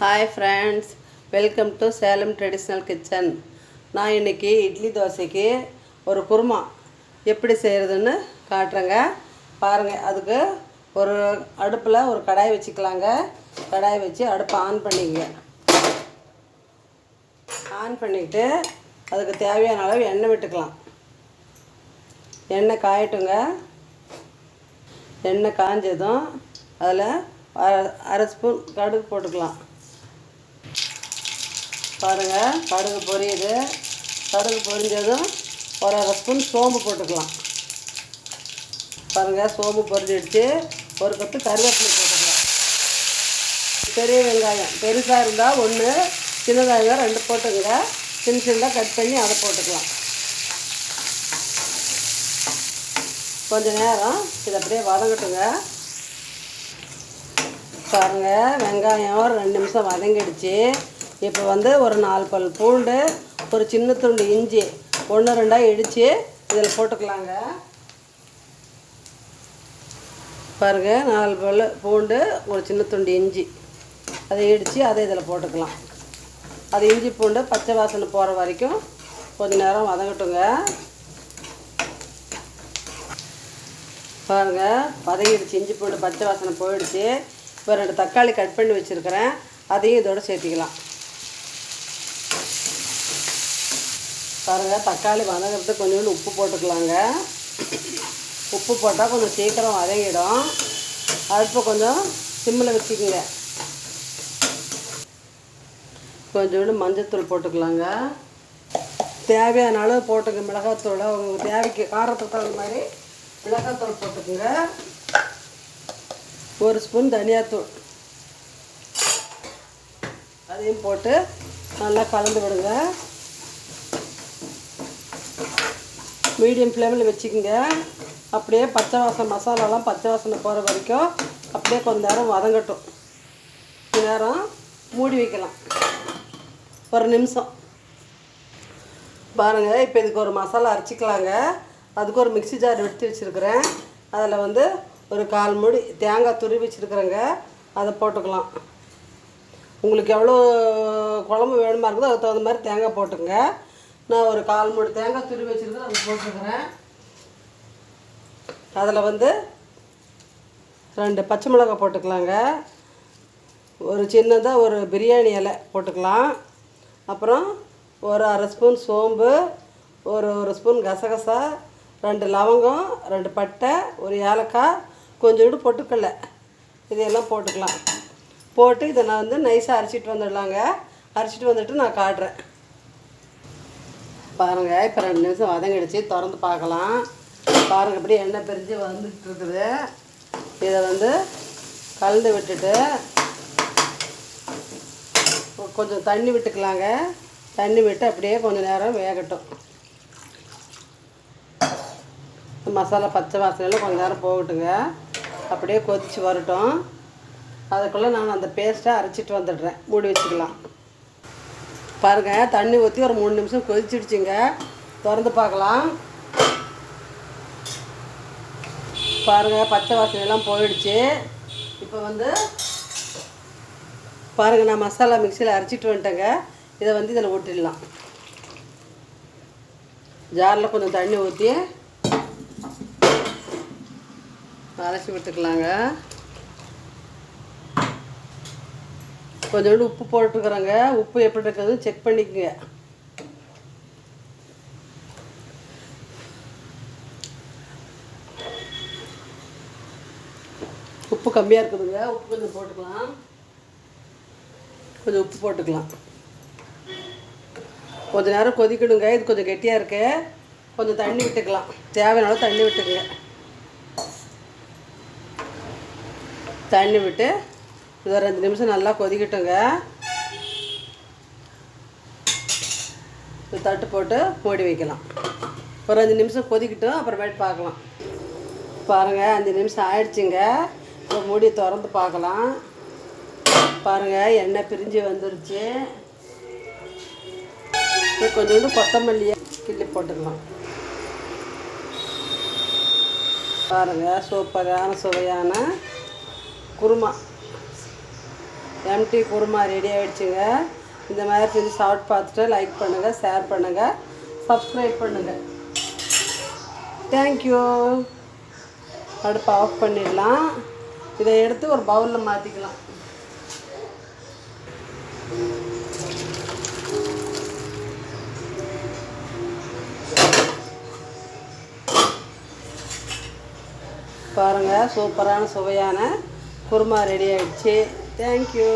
Hi friends, welcome to Salem traditional kitchen. நான் இன்றைக்கி இட்லி தோசைக்கு ஒரு குருமா எப்படி செய்கிறதுன்னு காட்டுறேங்க. பாருங்கள். அதுக்கு ஒரு அடுப்பில் ஒரு கடாய் வச்சுக்கலாங்க. கடாய் வச்சு அடுப்பை ஆன் பண்ணிக்கங்க. ஆன் பண்ணிவிட்டு அதுக்கு தேவையான அளவு எண்ணெய் விட்டுக்கலாம். எண்ணெய் காயட்டுங்க. எண்ணெய் காஞ்சதும் அதில் அரை ஸ்பூன் கடுகு போட்டுக்கலாம். பாருங்கள், கடுகு பொரியுது. கடுகு பொரிஞ்சதும் ஒரு அரை ஸ்பூன் சோம்பு போட்டுக்கலாம். பாருங்கள், சோம்பு பொரிஞ்சிடுச்சு. ஒரு கப்பு கருவேப்பிலை போட்டுக்கலாம். பெரிய வெங்காயம் பெருசாக இருந்தால் 1, சின்னதாக இருந்தால் 2 போட்டுங்க. சின்ன சின்னதாக கட் பண்ணி அதை போட்டுக்கலாம். கொஞ்சம் நேரம் இதை அப்படியே வதங்கட்டுங்க. பாருங்கள், வெங்காயம் 2 நிமிஷம் வதங்கிடுச்சு. இப்போ ஒரு 4 பல் பூண்டு, ஒரு சின்ன துண்டு இஞ்சி 1, 2 இடித்து இதில் போட்டுக்கலாங்க. பாருங்கள், 4 பல் பூண்டு, ஒரு சின்ன துண்டு இஞ்சி அதை இடித்து அதை இதில் போட்டுக்கலாம். அது இஞ்சி பூண்டு பச்சை வாசனை போகிற வரைக்கும் கொஞ்சம் நேரம் வதங்கட்டுங்க. பாருங்கள், வதங்கிடுச்சு. இஞ்சி பூண்டு பச்சை வாசனை போயிடுச்சு. இப்போ 2 தக்காளி கட் பண்ணி வச்சுருக்கிறேன். அதையும் இதோடு சேர்த்திக்கலாம். பாருங்கள், தக்காளி வதங்கிறதுக்கு கொஞ்சோண்டு உப்பு போட்டுக்கலாங்க. உப்பு போட்டால் கொஞ்சம் சீக்கிரம் வதங்கிடும். அடுப்பை கொஞ்சம் சிம்மில் வச்சுக்கோங்க. கொஞ்சோண்டு மஞ்சத்தூள் போட்டுக்கலாங்க. தேவையான அளவு போட்டுக்க. மிளகாத்தூள் உங்களுக்கு தேவைக்கு காரத்துக்கு தகுந்த மாதிரி மிளகாத்தூள் போட்டுக்கோங்க. 1 ஸ்பூன் தனியாத்தூள் அதையும் போட்டு நல்லா கலந்து விடுங்க. மீடியம் ஃப்ளேமில் வச்சுக்கோங்க. அப்படியே பச்சை வாசனை மசாலாலாம் பச்சை வாசனை போகிற வரைக்கும் அப்படியே கொஞ்சம் நேரம் வதங்கட்டும். கொஞ்ச நேரம் மூடி வைக்கலாம், 1 நிமிஷம். பாருங்கள், இப்போ இதுக்கு ஒரு மசாலா அரைச்சிக்கலாங்க. அதுக்கு ஒரு மிக்ஸி ஜார் எடுத்து வச்சுருக்கிறேன். அதில் ஒரு 1/4 மூடி தேங்காய் துருவி வச்சுருக்குறேங்க. அதை போட்டுக்கலாம். உங்களுக்கு எவ்வளோ குழம்பு வேணுமா இருக்குதோ அதுக்கு தகுந்த மாதிரி தேங்காய் போட்டுங்க. நான் ஒரு 1/4 மூடி தேங்காய் துருவி வச்சுருக்கேன், அதை போட்டுருக்குறேன். அதில் 2 பச்சை மிளகாய் போட்டுக்கலாங்க. ஒரு சின்னதாக ஒரு பிரியாணி இலை போட்டுக்கலாம். அப்புறம் ஒரு அரை ஸ்பூன் சோம்பு, ஒரு ஸ்பூன் கசகசா, 2 லவங்கம், 2 பட்டை, ஒரு ஏலக்காய், கொஞ்சோண்டு பொட்டுக்கடலை, இதையெல்லாம் போட்டுக்கலாம். போட்டு இதை நான் நைஸாக அரைச்சிட்டு வந்துடலாங்க. அரைச்சிட்டு வந்துட்டு நான் காட்டுறேன். பாருங்கள், இப்போ 2 நிமிஷம் வதங்கிடுச்சு. திறந்து பார்க்கலாம். பாருங்கள், இப்படி எண்ணெய் பிரிஞ்சு வந்துட்டு இருக்குது. இதை கலந்து விட்டுட்டு கொஞ்சம் தண்ணி விட்டுக்கலாங்க. தண்ணி விட்டு அப்படியே கொஞ்சம் நேரம் வேகட்டும். மசாலா பச்சை வாசனையில் கொஞ்சம் நேரம் போகட்டுங்க. அப்படியே கொதித்து வரட்டும். அதுக்குள்ளே நான் அந்த பேஸ்ட்டை அரைச்சிட்டு வந்துடுறேன். மூடி வச்சுக்கலாம். பாருங்கள், தண்ணி ஊற்றி ஒரு 3 நிமிஷம் கொதிச்சிடுச்சுங்க. திறந்து பார்க்கலாம். பாருங்கள், பச்சை வாசனையெல்லாம் போயிடுச்சு. இப்போ பாருங்கள், நான் மசாலா மிக்சியில் அரைச்சிட்டு வந்துட்டேங்க. இதை இதில் ஊற்றிடலாம். ஜாரில் கொஞ்சம் தண்ணி ஊற்றி அரைச்சி விட்டுக்கலாங்க. கொஞ்சோண்டு உப்பு போட்டுக்கிறேங்க. உப்பு எப்படி இருக்கிறது செக் பண்ணிக்கோங்க. உப்பு கம்மியாக இருக்குதுங்க. உப்பு கொஞ்சம் போட்டுக்கலாம். கொஞ்சம் உப்பு போட்டுக்கலாம். கொஞ்சம் நேரம் கொதிக்கணுங்க. இது கொஞ்சம் கெட்டியாக இருக்கு. கொஞ்சம் தண்ணி விட்டுக்கலாம். தேவையான அளவு தண்ணி விட்டுக்குங்க. தண்ணி விட்டு இது ஒரு 2 நிமிஷம் நல்லா கொதிக்கட்டுங்க. தட்டு போட்டு மூடி வைக்கலாம். ஒரு 5 நிமிஷம் கொதிக்கட்டும், அப்புறமேட்டு பார்க்கலாம். பாருங்கள், 5 நிமிஷம் ஆயிடுச்சுங்க. இப்போ மூடி திறந்து பார்க்கலாம். பாருங்கள், எண்ணெய் பிரிஞ்சு வந்துருச்சு. இப்போ கொஞ்சோண்டு கொத்தமல்லியை கிள்ளி போட்டுக்கலாம். பாருங்கள், சூப்பரான சுவையான குருமா எம்டி குருமா ரெடி ஆகிடுச்சுங்க. இந்த மாதிரி செஞ்சு சாப்பிட்டு பார்த்துட்டு லைக் பண்ணுங்கள், ஷேர் பண்ணுங்கள், சப்ஸ்கிரைப் பண்ணுங்கள். தேங்க்யூ. அடுப்பை ஆஃப் பண்ணிடலாம். இதை எடுத்து ஒரு பவுலில் மாற்றிக்கலாம். பாருங்கள், சூப்பரான சுவையான குருமா ரெடி ஆகிடுச்சு. தேங்க்யூ.